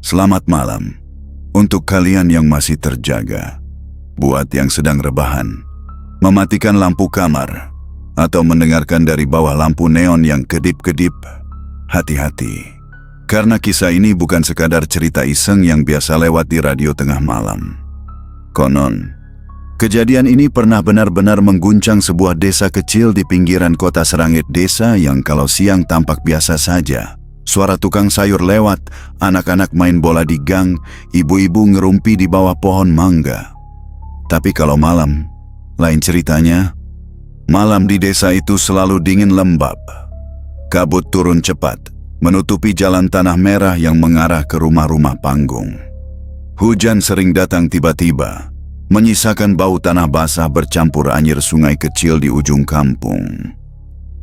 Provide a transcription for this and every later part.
Selamat malam. Untuk kalian yang masih terjaga, buat yang sedang rebahan, mematikan lampu kamar, atau mendengarkan dari bawah lampu neon yang kedip-kedip, hati-hati. Karena kisah ini bukan sekadar cerita iseng yang biasa lewat di radio tengah malam. Konon, kejadian ini pernah benar-benar mengguncang sebuah desa kecil di pinggiran kota Serangit. Desa yang kalau siang tampak biasa saja. Suara tukang sayur lewat, anak-anak main bola di gang, ibu-ibu ngerumpi di bawah pohon mangga. Tapi kalau malam, lain ceritanya. Malam di desa itu selalu dingin lembab. Kabut turun cepat, menutupi jalan tanah merah yang mengarah ke rumah-rumah panggung. Hujan sering datang tiba-tiba, menyisakan bau tanah basah bercampur anyir sungai kecil di ujung kampung.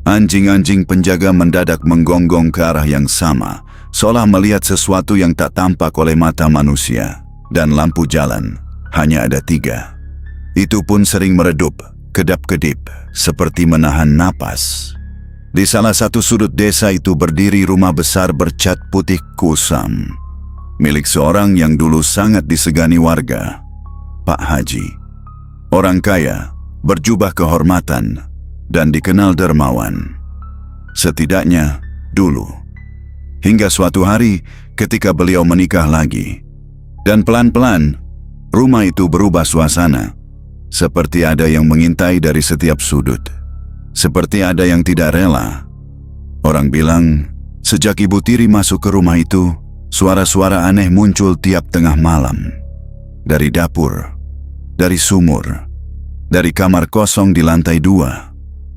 Anjing-anjing penjaga mendadak menggonggong ke arah yang sama, seolah melihat sesuatu yang tak tampak oleh mata manusia. Dan lampu jalan hanya ada 3. Itu pun sering meredup, kedap-kedip, seperti menahan napas. Di salah satu sudut desa itu berdiri rumah besar bercat putih kusam, milik seorang yang dulu sangat disegani warga, Pak Haji. Orang kaya, berjubah kehormatan, dan dikenal dermawan. Setidaknya dulu. Hingga suatu hari ketika beliau menikah lagi. Dan pelan-pelan rumah itu berubah suasana. Seperti ada yang mengintai dari setiap sudut. Seperti ada yang tidak rela. Orang bilang, sejak Ibu Tiri masuk ke rumah itu, suara-suara aneh muncul tiap tengah malam. Dari dapur, dari sumur, dari kamar kosong di lantai 2.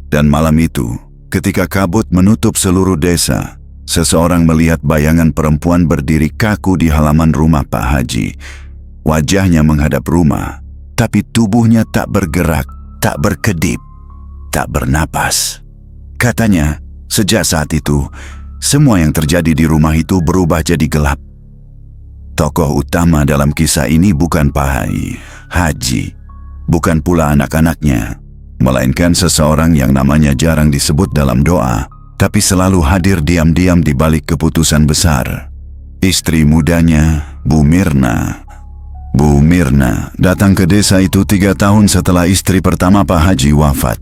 Dan malam itu, ketika kabut menutup seluruh desa, seseorang melihat bayangan perempuan berdiri kaku di halaman rumah Pak Haji. Wajahnya menghadap rumah, tapi tubuhnya tak bergerak, tak berkedip, tak bernapas. Katanya, sejak saat itu, semua yang terjadi di rumah itu berubah jadi gelap. Tokoh utama dalam kisah ini bukan Pak Haji, bukan pula anak-anaknya, melainkan seseorang yang namanya jarang disebut dalam doa, tapi selalu hadir diam-diam di balik keputusan besar. Istri mudanya, Bu Mirna. Bu Mirna datang ke desa itu 3 tahun setelah istri pertama Pak Haji wafat.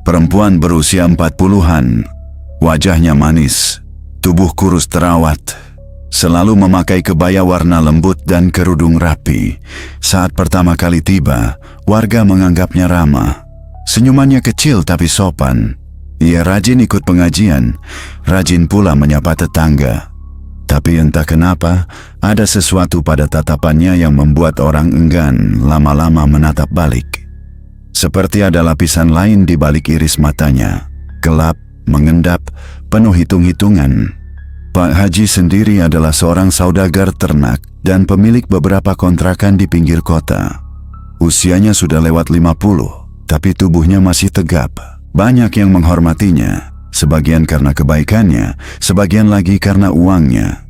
Perempuan berusia 40-an, wajahnya manis, tubuh kurus terawat, selalu memakai kebaya warna lembut dan kerudung rapi. Saat pertama kali tiba, warga menganggapnya ramah. Senyumannya kecil tapi sopan. Ia rajin ikut pengajian, rajin pula menyapa tetangga. Tapi entah kenapa, ada sesuatu pada tatapannya yang membuat orang enggan lama-lama menatap balik. Seperti ada lapisan lain di balik iris matanya. Gelap, mengendap, penuh hitung-hitungan. Pak Haji sendiri adalah seorang saudagar ternak dan pemilik beberapa kontrakan di pinggir kota. Usianya sudah lewat 50. Tapi tubuhnya masih tegap. Banyak yang menghormatinya, sebagian karena kebaikannya, sebagian lagi karena uangnya.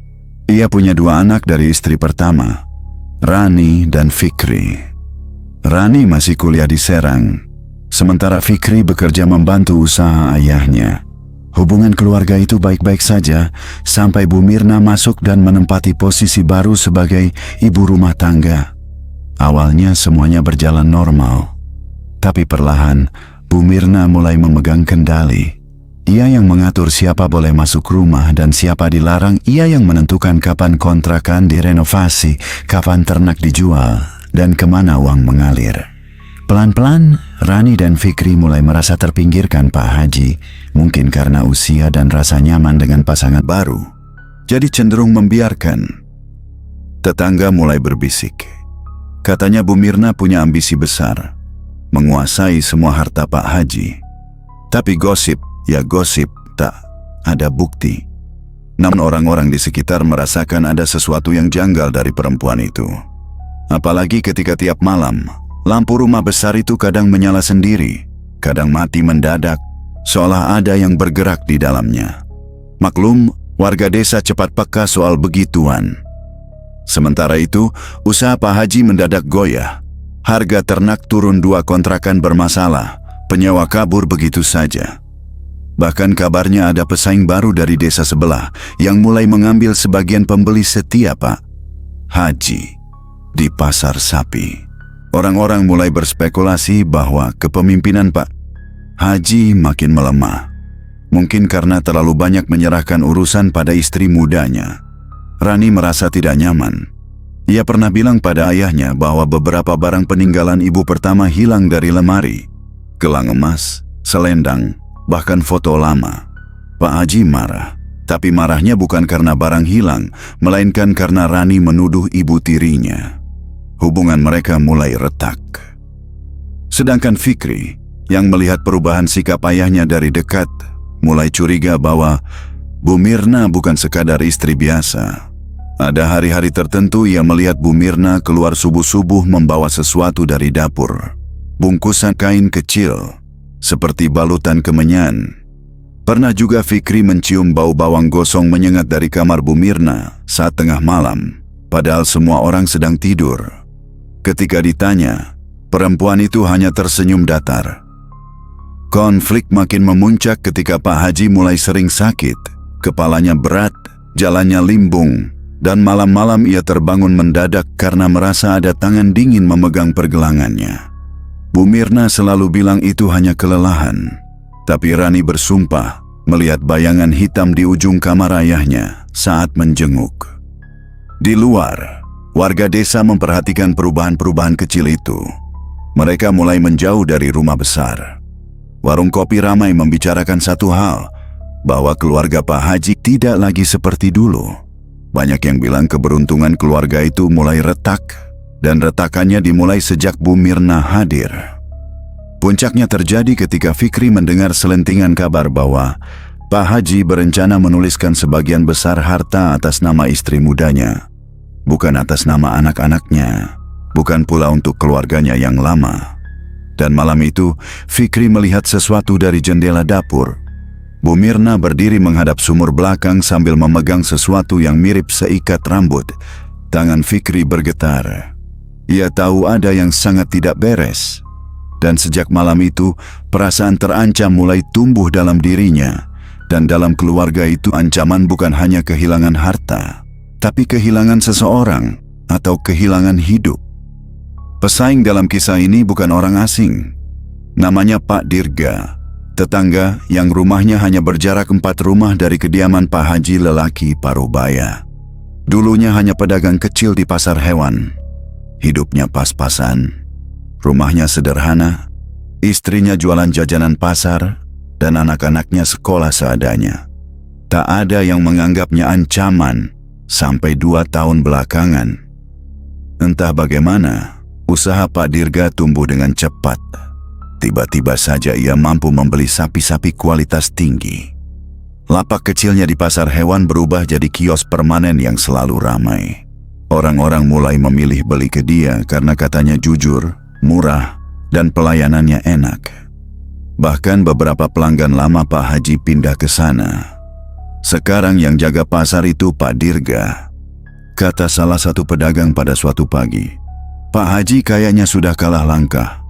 Ia punya 2 anak dari istri pertama, Rani dan Fikri. Rani masih kuliah di Serang, sementara Fikri bekerja membantu usaha ayahnya. Hubungan keluarga itu baik-baik saja, sampai Bu Mirna masuk dan menempati posisi baru sebagai ibu rumah tangga. Awalnya semuanya berjalan normal. Tapi perlahan, Bu Mirna mulai memegang kendali. Ia yang mengatur siapa boleh masuk rumah dan siapa dilarang. Ia yang menentukan kapan kontrakan direnovasi, kapan ternak dijual, dan kemana uang mengalir. Pelan-pelan, Rani dan Fikri mulai merasa terpinggirkan Pak Haji. Mungkin karena usia dan rasa nyaman dengan pasangan baru. Jadi cenderung membiarkan. Tetangga mulai berbisik. Katanya Bu Mirna punya ambisi besar, menguasai semua harta Pak Haji. Tapi gosip, ya gosip, tak ada bukti. Namun orang-orang di sekitar merasakan ada sesuatu yang janggal dari perempuan itu. Apalagi ketika tiap malam, lampu rumah besar itu kadang menyala sendiri, kadang mati mendadak, seolah ada yang bergerak di dalamnya. Maklum, warga desa cepat peka soal begituan. Sementara itu, usaha Pak Haji mendadak goyah. Harga ternak turun, 2 kontrakan bermasalah, penyewa kabur begitu saja. Bahkan kabarnya ada pesaing baru dari desa sebelah yang mulai mengambil sebagian pembeli setia Pak Haji di pasar sapi. Orang-orang mulai berspekulasi bahwa kepemimpinan Pak Haji makin melemah. Mungkin karena terlalu banyak menyerahkan urusan pada istri mudanya. Rani merasa tidak nyaman. Ia pernah bilang pada ayahnya bahwa beberapa barang peninggalan ibu pertama hilang dari lemari. Gelang emas, selendang, bahkan foto lama. Pak Haji marah. Tapi marahnya bukan karena barang hilang, melainkan karena Rani menuduh ibu tirinya. Hubungan mereka mulai retak. Sedangkan Fikri, yang melihat perubahan sikap ayahnya dari dekat, mulai curiga bahwa Bu Mirna bukan sekadar istri biasa. Ada hari-hari tertentu ia melihat Bu Mirna keluar subuh-subuh membawa sesuatu dari dapur. Bungkusan kain kecil, seperti balutan kemenyan. Pernah juga Fikri mencium bau bawang gosong menyengat dari kamar Bu Mirna saat tengah malam, padahal semua orang sedang tidur. Ketika ditanya, perempuan itu hanya tersenyum datar. Konflik makin memuncak ketika Pak Haji mulai sering sakit, kepalanya berat, jalannya limbung, dan malam-malam ia terbangun mendadak karena merasa ada tangan dingin memegang pergelangannya. Bu Mirna selalu bilang itu hanya kelelahan, tapi Rani bersumpah melihat bayangan hitam di ujung kamar ayahnya saat menjenguk. Di luar, warga desa memperhatikan perubahan-perubahan kecil itu. Mereka mulai menjauh dari rumah besar. Warung kopi ramai membicarakan satu hal, bahwa keluarga Pak Haji tidak lagi seperti dulu. Banyak yang bilang keberuntungan keluarga itu mulai retak, dan retakannya dimulai sejak Bu Mirna hadir. Puncaknya terjadi ketika Fikri mendengar selentingan kabar bahwa Pak Haji berencana menuliskan sebagian besar harta atas nama istri mudanya, bukan atas nama anak-anaknya, bukan pula untuk keluarganya yang lama. Dan malam itu, Fikri melihat sesuatu dari jendela dapur. Bu Mirna berdiri menghadap sumur belakang sambil memegang sesuatu yang mirip seikat rambut. Tangan Fikri bergetar. Ia tahu ada yang sangat tidak beres. Dan sejak malam itu, perasaan terancam mulai tumbuh dalam dirinya. Dan dalam keluarga itu ancaman bukan hanya kehilangan harta, tapi kehilangan seseorang atau kehilangan hidup. Pesaing dalam kisah ini bukan orang asing. Namanya Pak Dirga. Tetangga yang rumahnya hanya berjarak 4 rumah dari kediaman Pak Haji lelaki Parubaya. Dulunya hanya pedagang kecil di pasar hewan. Hidupnya pas-pasan. Rumahnya sederhana. Istrinya jualan jajanan pasar dan anak-anaknya sekolah seadanya. Tak ada yang menganggapnya ancaman sampai 2 tahun belakangan. Entah bagaimana, usaha Pak Dirga tumbuh dengan cepat. Tiba-tiba saja ia mampu membeli sapi-sapi kualitas tinggi. Lapak kecilnya di pasar hewan berubah jadi kios permanen yang selalu ramai. Orang-orang mulai memilih beli ke dia karena katanya jujur, murah, dan pelayanannya enak. Bahkan beberapa pelanggan lama Pak Haji pindah ke sana. Sekarang yang jaga pasar itu Pak Dirga, kata salah satu pedagang pada suatu pagi. Pak Haji kayaknya sudah kalah langkah.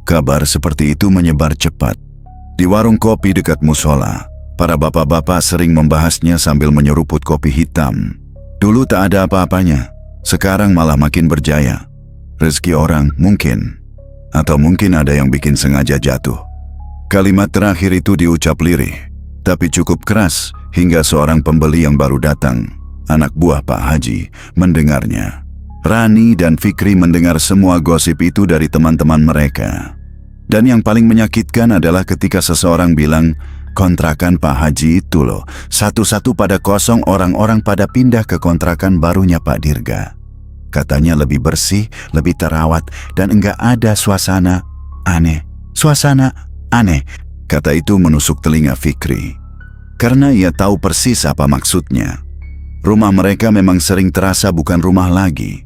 Kabar seperti itu menyebar cepat. Di warung kopi dekat musola, para bapak-bapak sering membahasnya sambil menyeruput kopi hitam. Dulu tak ada apa-apanya, sekarang malah makin berjaya. Rezeki orang mungkin, atau mungkin ada yang bikin sengaja jatuh. Kalimat terakhir itu diucap lirih, tapi cukup keras hingga seorang pembeli yang baru datang, anak buah Pak Haji, mendengarnya. Rani dan Fikri mendengar semua gosip itu dari teman-teman mereka. Dan yang paling menyakitkan adalah ketika seseorang bilang, kontrakan Pak Haji itu loh, satu-satu pada kosong, orang-orang pada pindah ke kontrakan barunya Pak Dirga. Katanya lebih bersih, lebih terawat, dan enggak ada suasana aneh. Suasana aneh, kata itu menusuk telinga Fikri. Karena ia tahu persis apa maksudnya. Rumah mereka memang sering terasa bukan rumah lagi.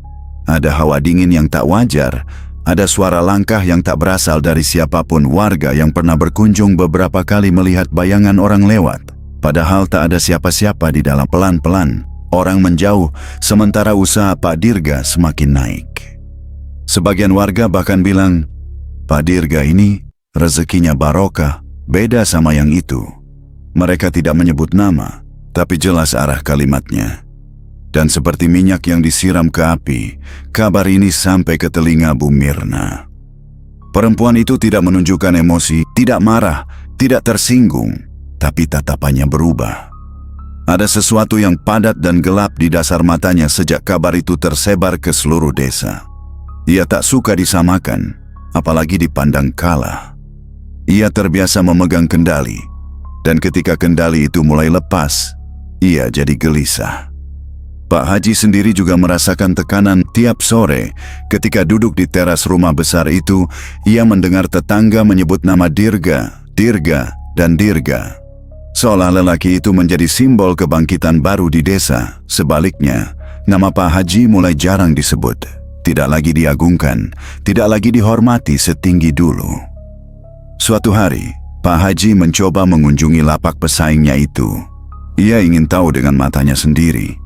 Ada hawa dingin yang tak wajar, ada suara langkah yang tak berasal dari siapapun. Warga yang pernah berkunjung beberapa kali melihat bayangan orang lewat, padahal tak ada siapa-siapa di dalam. Pelan-pelan, orang menjauh, sementara usaha Pak Dirga semakin naik. Sebagian warga bahkan bilang, Pak Dirga ini rezekinya barokah, beda sama yang itu. Mereka tidak menyebut nama, tapi jelas arah kalimatnya. Dan seperti minyak yang disiram ke api, kabar ini sampai ke telinga Bu Mirna. Perempuan itu tidak menunjukkan emosi, tidak marah, tidak tersinggung, tapi tatapannya berubah. Ada sesuatu yang padat dan gelap di dasar matanya sejak kabar itu tersebar ke seluruh desa. Ia tak suka disamakan, apalagi dipandang kalah. Ia terbiasa memegang kendali, dan ketika kendali itu mulai lepas, ia jadi gelisah. Pak Haji sendiri juga merasakan tekanan tiap sore ketika duduk di teras rumah besar itu. Ia mendengar tetangga menyebut nama Dirga, Dirga, dan Dirga. Seolah lelaki itu menjadi simbol kebangkitan baru di desa. Sebaliknya, nama Pak Haji mulai jarang disebut, tidak lagi diagungkan, tidak lagi dihormati setinggi dulu. Suatu hari, Pak Haji mencoba mengunjungi lapak pesaingnya itu. Ia ingin tahu dengan matanya sendiri.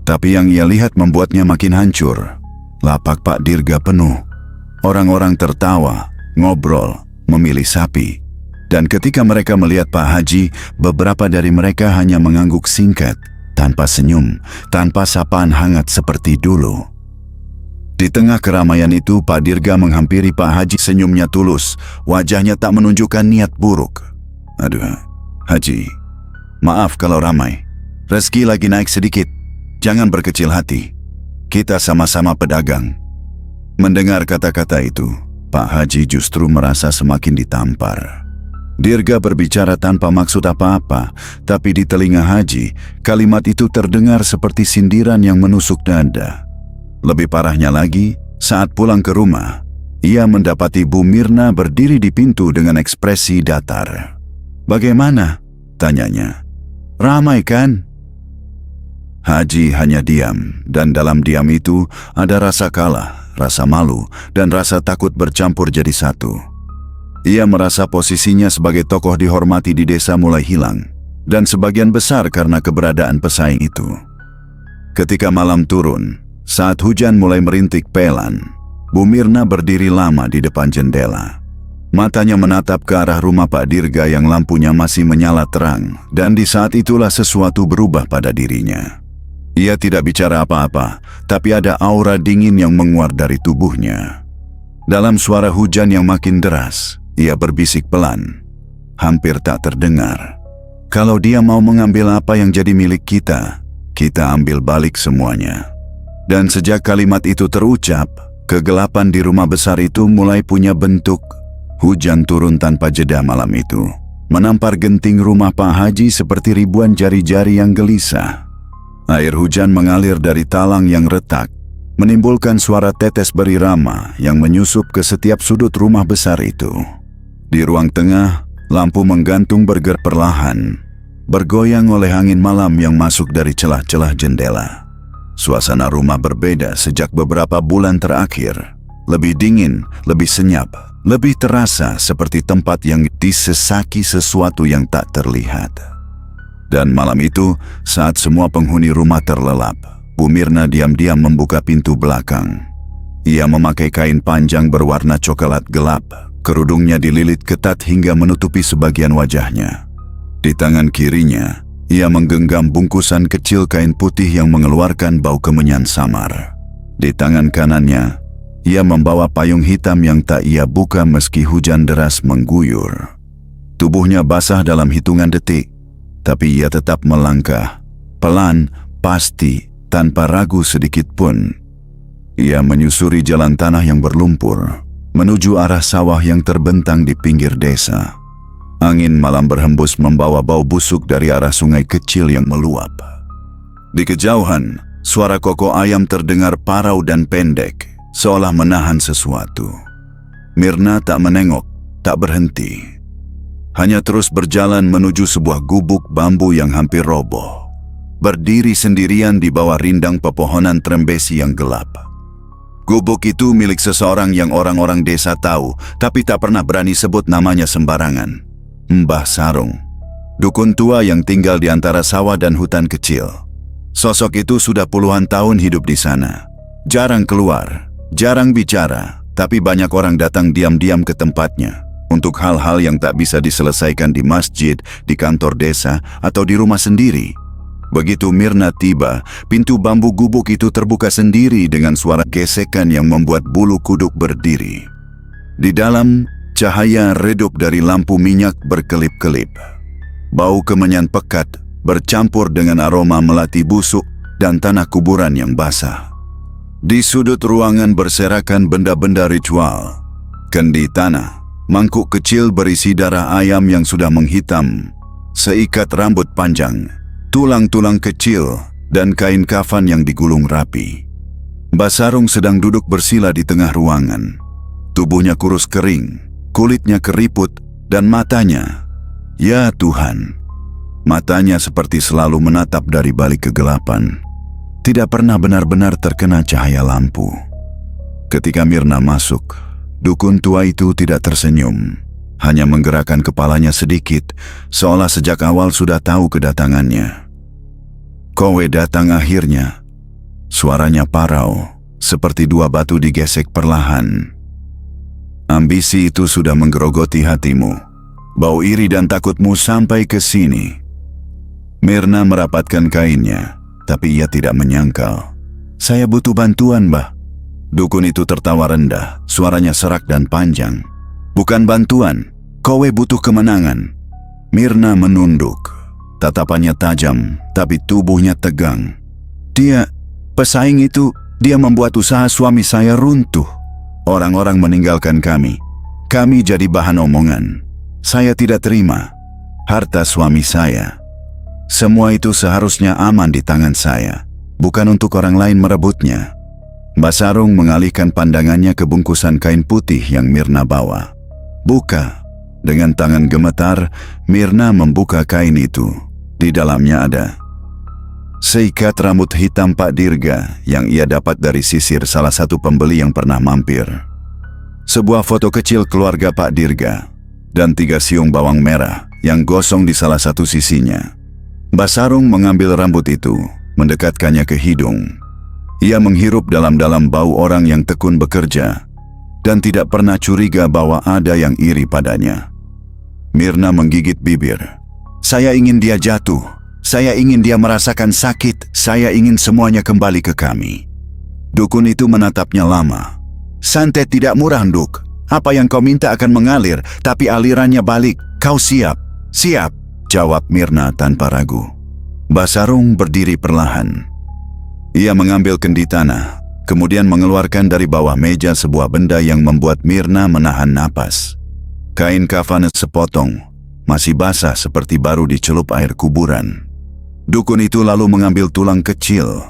Tapi yang ia lihat membuatnya makin hancur. Lapak Pak Dirga penuh. Orang-orang tertawa, ngobrol, memilih sapi. Dan ketika mereka melihat Pak Haji, beberapa dari mereka hanya mengangguk singkat, tanpa senyum, tanpa sapaan hangat seperti dulu. Di tengah keramaian itu, Pak Dirga menghampiri Pak Haji, senyumnya tulus, wajahnya tak menunjukkan niat buruk. Aduh, Haji, maaf kalau ramai. Rezeki lagi naik sedikit. Jangan berkecil hati, kita sama-sama pedagang. Mendengar kata-kata itu, Pak Haji justru merasa semakin ditampar. Dirga berbicara tanpa maksud apa-apa, tapi di telinga Haji, kalimat itu terdengar seperti sindiran yang menusuk dada. Lebih parahnya lagi, saat pulang ke rumah, ia mendapati Bu Mirna berdiri di pintu dengan ekspresi datar. "Bagaimana?" tanyanya. "Ramai kan?" Haji hanya diam, dan dalam diam itu ada rasa kalah, rasa malu, dan rasa takut bercampur jadi satu. Ia merasa posisinya sebagai tokoh dihormati di desa mulai hilang, dan sebagian besar karena keberadaan pesaing itu. Ketika malam turun, saat hujan mulai merintik pelan, Bu Mirna berdiri lama di depan jendela. Matanya menatap ke arah rumah Pak Dirga yang lampunya masih menyala terang, dan di saat itulah sesuatu berubah pada dirinya. Ia tidak bicara apa-apa, tapi ada aura dingin yang menguar dari tubuhnya. Dalam suara hujan yang makin deras, ia berbisik pelan, hampir tak terdengar. "Kalau dia mau mengambil apa yang jadi milik kita, kita ambil balik semuanya." Dan sejak kalimat itu terucap, kegelapan di rumah besar itu mulai punya bentuk. Hujan turun tanpa jeda malam itu, menampar genting rumah Pak Haji seperti ribuan jari-jari yang gelisah. Air hujan mengalir dari talang yang retak, menimbulkan suara tetes berirama yang menyusup ke setiap sudut rumah besar itu. Di ruang tengah, lampu menggantung bergerak perlahan, bergoyang oleh angin malam yang masuk dari celah-celah jendela. Suasana rumah berbeda sejak beberapa bulan terakhir. Lebih dingin, lebih senyap, lebih terasa seperti tempat yang disesaki sesuatu yang tak terlihat. Dan malam itu, saat semua penghuni rumah terlelap, Bu Mirna diam-diam membuka pintu belakang. Ia memakai kain panjang berwarna coklat gelap, kerudungnya dililit ketat hingga menutupi sebagian wajahnya. Di tangan kirinya, ia menggenggam bungkusan kecil kain putih yang mengeluarkan bau kemenyan samar. Di tangan kanannya, ia membawa payung hitam yang tak ia buka meski hujan deras mengguyur. Tubuhnya basah dalam hitungan detik, tapi ia tetap melangkah, pelan, pasti, tanpa ragu sedikit pun. Ia menyusuri jalan tanah yang berlumpur, menuju arah sawah yang terbentang di pinggir desa. Angin malam berhembus membawa bau busuk dari arah sungai kecil yang meluap. Di kejauhan, suara kokok ayam terdengar parau dan pendek, seolah menahan sesuatu. Mirna tak menengok, tak berhenti. Hanya terus berjalan menuju sebuah gubuk bambu yang hampir roboh. Berdiri sendirian di bawah rindang pepohonan trembesi yang gelap. Gubuk itu milik seseorang yang orang-orang desa tahu, tapi tak pernah berani sebut namanya sembarangan. Mbah Sarung, dukun tua yang tinggal di antara sawah dan hutan kecil. Sosok itu sudah puluhan tahun hidup di sana. Jarang keluar, jarang bicara, tapi banyak orang datang diam-diam ke tempatnya untuk hal-hal yang tak bisa diselesaikan di masjid, di kantor desa, atau di rumah sendiri. Begitu Mirna tiba, pintu bambu gubuk itu terbuka sendiri dengan suara gesekan yang membuat bulu kuduk berdiri. Di dalam, cahaya redup dari lampu minyak berkelip-kelip. Bau kemenyan pekat bercampur dengan aroma melati busuk dan tanah kuburan yang basah. Di sudut ruangan berserakan benda-benda ritual. Kendi tanah, mangkuk kecil berisi darah ayam yang sudah menghitam, seikat rambut panjang, tulang-tulang kecil, dan kain kafan yang digulung rapi. Basarung sedang duduk bersila di tengah ruangan. Tubuhnya kurus kering, kulitnya keriput, dan matanya, ya Tuhan, matanya seperti selalu menatap dari balik kegelapan. Tidak pernah benar-benar terkena cahaya lampu. Ketika Mirna masuk, dukun tua itu tidak tersenyum, hanya menggerakkan kepalanya sedikit, seolah sejak awal sudah tahu kedatangannya. "Kowe datang akhirnya." Suaranya parau, seperti dua batu digesek perlahan. "Ambisi itu sudah menggerogoti hatimu. Bau iri dan takutmu sampai ke sini." Mirna merapatkan kainnya, tapi ia tidak menyangkal. "Saya butuh bantuan, Mbah." Dukun itu tertawa rendah, suaranya serak dan panjang. "Bukan bantuan, kowe butuh kemenangan." Mirna menunduk. Tatapannya tajam, tapi tubuhnya tegang. Pesaing itu, dia membuat usaha suami saya runtuh. Orang-orang meninggalkan kami. Kami jadi bahan omongan. Saya tidak terima. Harta suami saya. Semua itu seharusnya aman di tangan saya, bukan untuk orang lain merebutnya. Basarung mengalihkan pandangannya ke bungkusan kain putih yang Mirna bawa. "Buka." Dengan tangan gemetar, Mirna membuka kain itu. Di dalamnya ada seikat rambut hitam Pak Dirga yang ia dapat dari sisir salah satu pembeli yang pernah mampir. Sebuah foto kecil keluarga Pak Dirga dan 3 siung bawang merah yang gosong di salah satu sisinya. Basarung mengambil rambut itu, mendekatkannya ke hidung. Ia menghirup dalam-dalam bau orang yang tekun bekerja dan tidak pernah curiga bahwa ada yang iri padanya. Mirna menggigit bibir. "Saya ingin dia jatuh. Saya ingin dia merasakan sakit. Saya ingin semuanya kembali ke kami." Dukun itu menatapnya lama. "Santet tidak murah, Nduk. Apa yang kau minta akan mengalir, tapi alirannya balik. Kau siap?" "Siap," jawab Mirna tanpa ragu. Basarung berdiri perlahan. Ia mengambil kendi tanah, kemudian mengeluarkan dari bawah meja sebuah benda yang membuat Mirna menahan napas. Kain kafan sepotong, masih basah seperti baru dicelup air kuburan. Dukun itu lalu mengambil tulang kecil,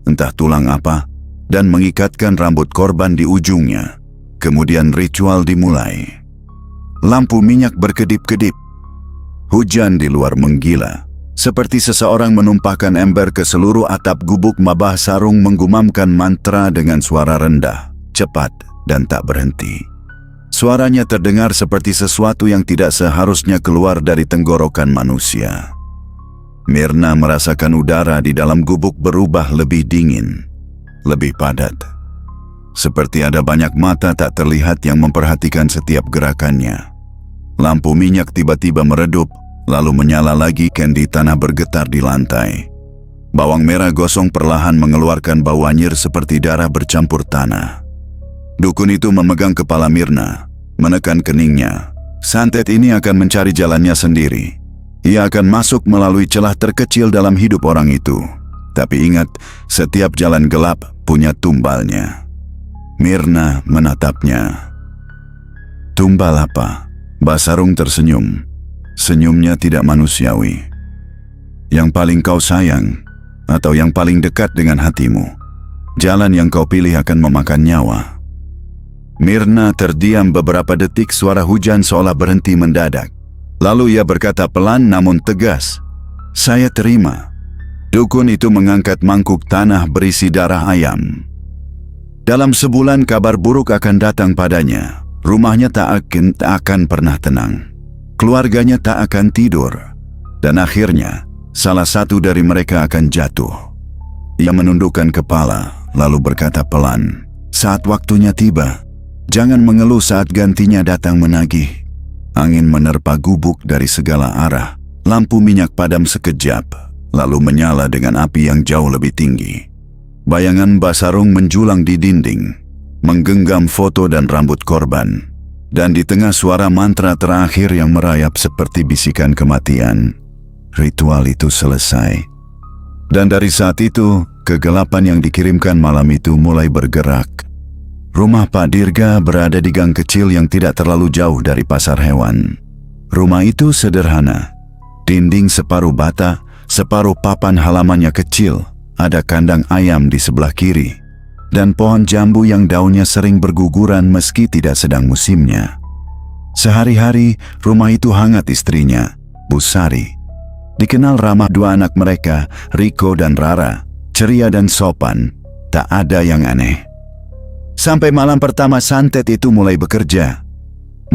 entah tulang apa, dan mengikatkan rambut korban di ujungnya. Kemudian ritual dimulai. Lampu minyak berkedip-kedip. Hujan di luar menggila. Seperti seseorang menumpahkan ember ke seluruh atap gubuk. Basarung menggumamkan mantra dengan suara rendah, cepat, dan tak berhenti. Suaranya terdengar seperti sesuatu yang tidak seharusnya keluar dari tenggorokan manusia. Mirna merasakan udara di dalam gubuk berubah lebih dingin, lebih padat. Seperti ada banyak mata tak terlihat yang memperhatikan setiap gerakannya. Lampu minyak tiba-tiba meredup, lalu menyala lagi. Kendi tanah bergetar di lantai. Bawang merah gosong perlahan mengeluarkan bau anyir seperti darah bercampur tanah. Dukun itu memegang kepala Mirna, menekan keningnya. Santet ini akan mencari jalannya sendiri. Ia akan masuk melalui celah terkecil dalam hidup orang itu. Tapi ingat, setiap jalan gelap punya tumbalnya. Mirna menatapnya. "Tumbal apa?" Basarung tersenyum. Senyumnya tidak manusiawi. "Yang paling kau sayang, atau yang paling dekat dengan hatimu. Jalan yang kau pilih akan memakan nyawa." Mirna terdiam beberapa detik. Suara hujan seolah berhenti mendadak. Lalu ia berkata pelan namun tegas, "Saya terima." Dukun itu mengangkat mangkuk tanah berisi darah ayam. Dalam sebulan kabar buruk akan datang padanya. Rumahnya tak akan pernah tenang. Keluarganya tak akan tidur. Dan akhirnya, salah satu dari mereka akan jatuh. Ia menundukkan kepala, lalu berkata pelan, "Saat waktunya tiba, jangan mengeluh saat gantinya datang menagih." Angin menerpa gubuk dari segala arah. Lampu minyak padam sekejap, lalu menyala dengan api yang jauh lebih tinggi. Bayangan Mbak Sarung menjulang di dinding, menggenggam foto dan rambut korban. Dan di tengah suara mantra terakhir yang merayap seperti bisikan kematian, ritual itu selesai. Dan dari saat itu, kegelapan yang dikirimkan malam itu mulai bergerak. Rumah Pak Dirga berada di gang kecil yang tidak terlalu jauh dari pasar hewan. Rumah itu sederhana. Dinding separuh bata, separuh papan halamannya kecil. Ada kandang ayam di sebelah kiri. Dan pohon jambu yang daunnya sering berguguran meski tidak sedang musimnya. Sehari-hari, rumah itu hangat istrinya, Bu Sari. Dikenal ramah dua anak mereka, Riko dan Rara. Ceria dan sopan, tak ada yang aneh. Sampai malam pertama santet itu mulai bekerja.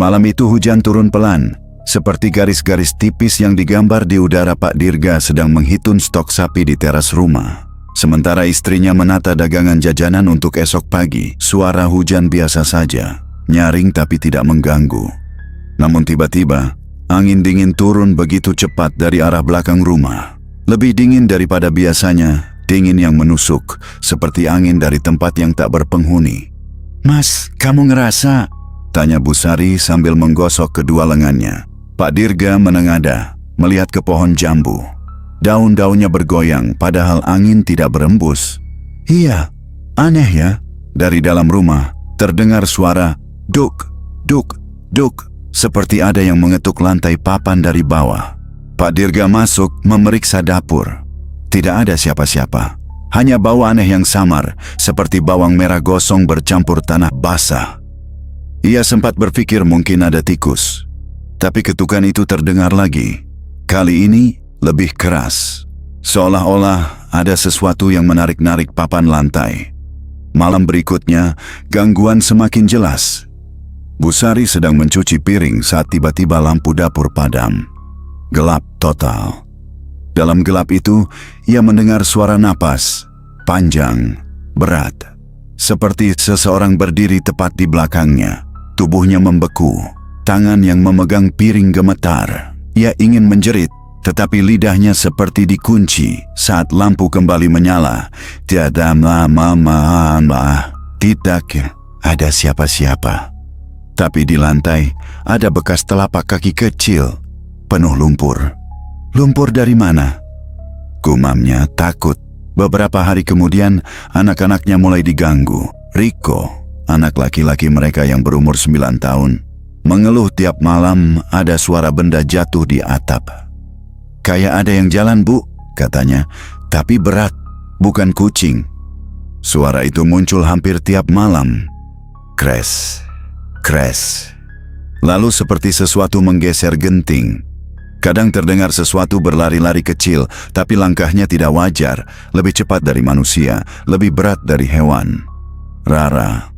Malam itu hujan turun pelan, seperti garis-garis tipis yang digambar di udara. Pak Dirga sedang menghitung stok sapi di teras rumah. Sementara istrinya menata dagangan jajanan untuk esok pagi. Suara hujan biasa saja, nyaring tapi tidak mengganggu. Namun tiba-tiba, angin dingin turun begitu cepat dari arah belakang rumah. Lebih dingin daripada biasanya, dingin yang menusuk, seperti angin dari tempat yang tak berpenghuni. "Mas, kamu ngerasa?" tanya Bu Sari sambil menggosok kedua lengannya. Pak Dirga menengadah, melihat ke pohon jambu. Daun-daunnya bergoyang padahal angin tidak berembus. "Iya, aneh ya." Dari dalam rumah terdengar suara duk, duk, duk, seperti ada yang mengetuk lantai papan dari bawah. Pak Dirga masuk memeriksa dapur. Tidak ada siapa-siapa. Hanya bau aneh yang samar, seperti bawang merah gosong bercampur tanah basah. Ia sempat berpikir mungkin ada tikus. Tapi ketukan itu terdengar lagi. Kali ini lebih keras. Seolah-olah ada sesuatu yang menarik-narik papan lantai. Malam berikutnya, gangguan semakin jelas. Bu Sari sedang mencuci piring saat tiba-tiba lampu dapur padam. Gelap total. Dalam gelap itu, ia mendengar suara napas, panjang, berat. Seperti seseorang berdiri tepat di belakangnya. Tubuhnya membeku, tangan yang memegang piring gemetar. Ia ingin menjerit, tetapi lidahnya seperti dikunci saat lampu kembali menyala. Tiada tidak ada siapa-siapa. Tapi di lantai ada bekas telapak kaki kecil, penuh lumpur. Lumpur dari mana? Gumamnya takut. Beberapa hari kemudian, anak-anaknya mulai diganggu. Riko, anak laki-laki mereka yang berumur 9 tahun, mengeluh tiap malam ada suara benda jatuh di atap. "Kayak ada yang jalan, Bu," katanya, "tapi berat, bukan kucing." Suara itu muncul hampir tiap malam. Kres, kres. Lalu seperti sesuatu menggeser genting. Kadang terdengar sesuatu berlari-lari kecil, tapi langkahnya tidak wajar, lebih cepat dari manusia, lebih berat dari hewan. Rara,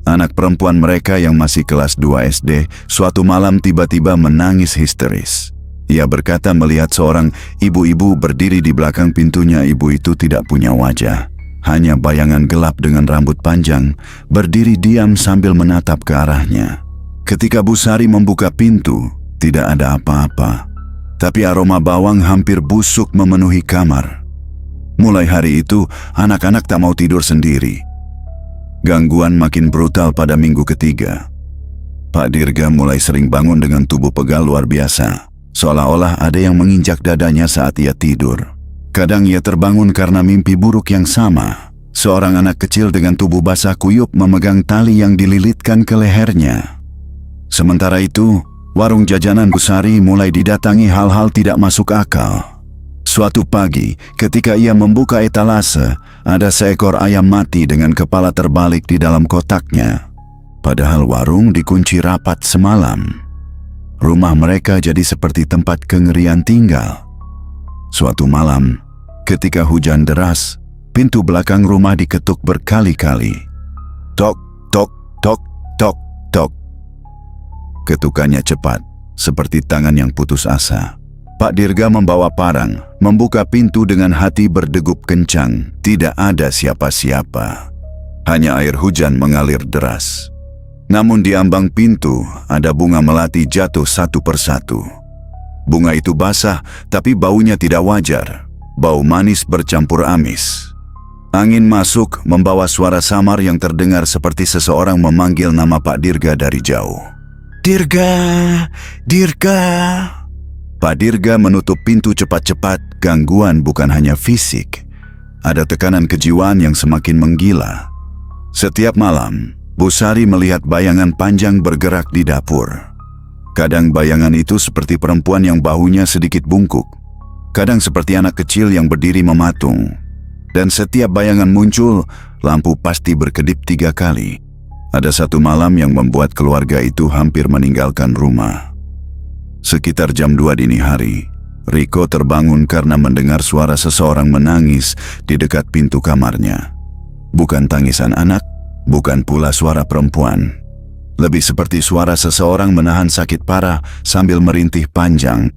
anak perempuan mereka yang masih kelas 2 SD, suatu malam tiba-tiba menangis histeris. Ia berkata melihat seorang ibu-ibu berdiri di belakang pintunya. Ibu itu tidak punya wajah, hanya bayangan gelap dengan rambut panjang, berdiri diam sambil menatap ke arahnya. Ketika Bu Sari membuka pintu, tidak ada apa-apa. Tapi aroma bawang hampir busuk memenuhi kamar. Mulai hari itu, anak-anak tak mau tidur sendiri. Gangguan makin brutal pada minggu ketiga. Pak Dirga mulai sering bangun dengan tubuh pegal luar biasa, seolah-olah ada yang menginjak dadanya saat ia tidur. Kadang ia terbangun karena mimpi buruk yang sama. Seorang anak kecil dengan tubuh basah kuyup memegang tali yang dililitkan ke lehernya. Sementara itu, warung jajanan Bu Sari mulai didatangi hal-hal tidak masuk akal. Suatu pagi, ketika ia membuka etalase, ada seekor ayam mati dengan kepala terbalik di dalam kotaknya. Padahal warung dikunci rapat semalam. Rumah mereka jadi seperti tempat kengerian tinggal. Suatu malam, ketika hujan deras, pintu belakang rumah diketuk berkali-kali. Tok, tok, tok, tok, tok. Ketukannya cepat, seperti tangan yang putus asa. Pak Dirga membawa parang, membuka pintu dengan hati berdegup kencang. Tidak ada siapa-siapa. Hanya air hujan mengalir deras. Namun di ambang pintu ada bunga melati jatuh satu persatu. Bunga itu basah, tapi baunya tidak wajar. Bau manis bercampur amis. Angin masuk membawa suara samar yang terdengar seperti seseorang memanggil nama Pak Dirga dari jauh. "Dirga, Dirga." Pak Dirga menutup pintu cepat-cepat. Gangguan bukan hanya fisik. Ada tekanan kejiwaan yang semakin menggila. Setiap malam, Bu Sari melihat bayangan panjang bergerak di dapur. Kadang bayangan itu seperti perempuan yang bahunya sedikit bungkuk. Kadang seperti anak kecil yang berdiri mematung. Dan setiap bayangan muncul, lampu pasti berkedip 3 kali. Ada satu malam yang membuat keluarga itu hampir meninggalkan rumah. Sekitar jam 2 dini hari, Riko terbangun karena mendengar suara seseorang menangis di dekat pintu kamarnya. Bukan tangisan anak, bukan pula suara perempuan. Lebih seperti suara seseorang menahan sakit parah sambil merintih panjang.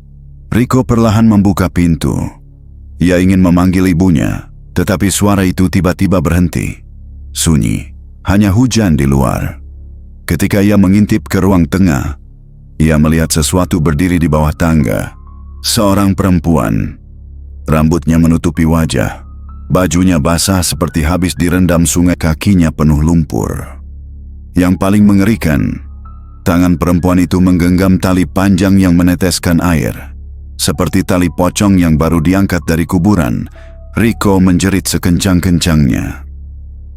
Riko perlahan membuka pintu. Ia ingin memanggil ibunya, tetapi suara itu tiba-tiba berhenti. Sunyi, hanya hujan di luar. Ketika ia mengintip ke ruang tengah, ia melihat sesuatu berdiri di bawah tangga. Seorang perempuan. Rambutnya menutupi wajah. Bajunya basah seperti habis direndam sungai, kakinya penuh lumpur. Yang paling mengerikan, tangan perempuan itu menggenggam tali panjang yang meneteskan air. Seperti tali pocong yang baru diangkat dari kuburan. Riko menjerit sekencang-kencangnya.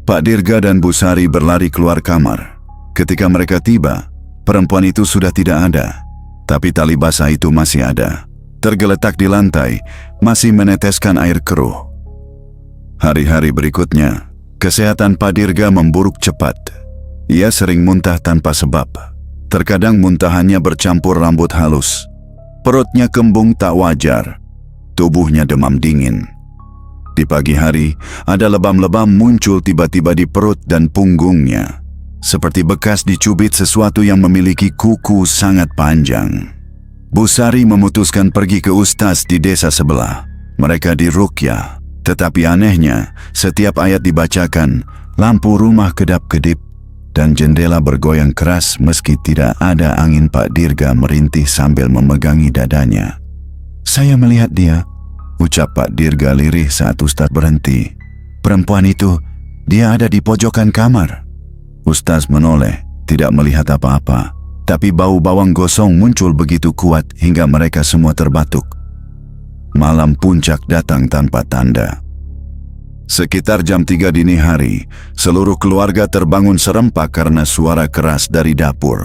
Pak Dirga dan Bu Sari berlari keluar kamar. Ketika mereka tiba, perempuan itu sudah tidak ada. Tapi tali basah itu masih ada. Tergeletak di lantai, masih meneteskan air keruh. Hari-hari berikutnya, kesehatan Pak Dirga memburuk cepat. Ia sering muntah tanpa sebab. Terkadang muntahannya bercampur rambut halus. Perutnya kembung tak wajar. Tubuhnya demam dingin. Di pagi hari, ada lebam-lebam muncul tiba-tiba di perut dan punggungnya. Seperti bekas dicubit sesuatu yang memiliki kuku sangat panjang. Bu Sari memutuskan pergi ke ustaz di desa sebelah. Mereka diruqyah. Tetapi anehnya, setiap ayat dibacakan, lampu rumah kedap-kedip, dan jendela bergoyang keras meski tidak ada angin. Pak Dirga merintih sambil memegangi dadanya. "Saya melihat dia," ucap Pak Dirga lirih saat Ustaz berhenti. "Perempuan itu, dia ada di pojokan kamar." Ustaz menoleh, tidak melihat apa-apa. Tapi bau bawang gosong muncul begitu kuat hingga mereka semua terbatuk. Malam puncak datang tanpa tanda. Sekitar jam 3 dini hari, seluruh keluarga terbangun serempak karena suara keras dari dapur.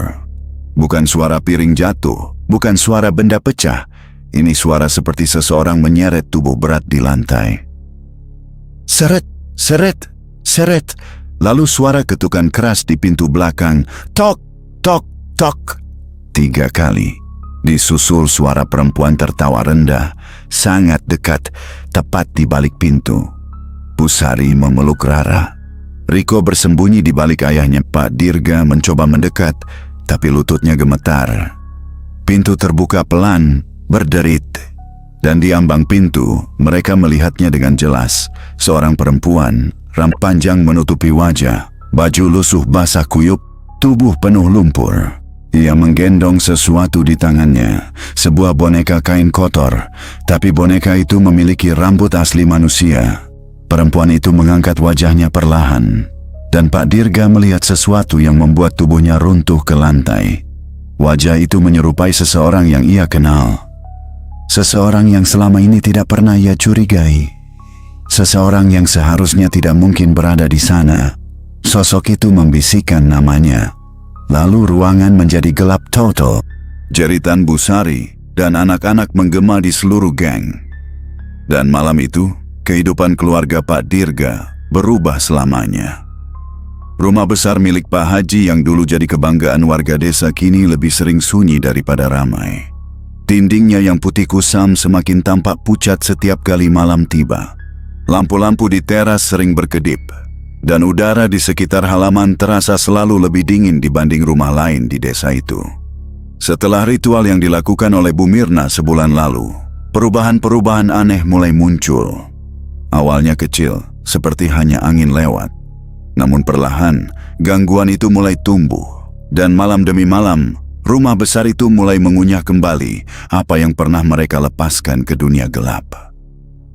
Bukan suara piring jatuh, bukan suara benda pecah. Ini suara seperti seseorang menyeret tubuh berat di lantai. Seret, seret, seret. Lalu suara ketukan keras di pintu belakang. Tok, tok, tok. 3 kali. Disusul suara perempuan tertawa rendah, sangat dekat, tepat di balik pintu. Bu Sari memeluk Rara. Riko bersembunyi di balik ayahnya. Pak Dirga mencoba mendekat, tapi lututnya gemetar. Pintu terbuka pelan, berderit. Dan di ambang pintu, mereka melihatnya dengan jelas. Seorang perempuan, rambut panjang menutupi wajah, baju lusuh basah kuyup, tubuh penuh lumpur. Ia menggendong sesuatu di tangannya, sebuah boneka kain kotor, tapi boneka itu memiliki rambut asli manusia. Perempuan itu mengangkat wajahnya perlahan, dan Pak Dirga melihat sesuatu yang membuat tubuhnya runtuh ke lantai. Wajah itu menyerupai seseorang yang ia kenal. Seseorang yang selama ini tidak pernah ia curigai. Seseorang yang seharusnya tidak mungkin berada di sana. Sosok itu membisikkan namanya. Lalu ruangan menjadi gelap total. Jeritan Bu Sari dan anak-anak menggema di seluruh gang. Dan malam itu, kehidupan keluarga Pak Dirga berubah selamanya. Rumah besar milik Pak Haji yang dulu jadi kebanggaan warga desa kini lebih sering sunyi daripada ramai. Dindingnya yang putih kusam semakin tampak pucat setiap kali malam tiba. Lampu-lampu di teras sering berkedip. Dan udara di sekitar halaman terasa selalu lebih dingin dibanding rumah lain di desa itu. Setelah ritual yang dilakukan oleh Bu Mirna sebulan lalu, perubahan-perubahan aneh mulai muncul. Awalnya kecil, seperti hanya angin lewat. Namun perlahan, gangguan itu mulai tumbuh. Dan malam demi malam, rumah besar itu mulai mengunyah kembali apa yang pernah mereka lepaskan ke dunia gelap.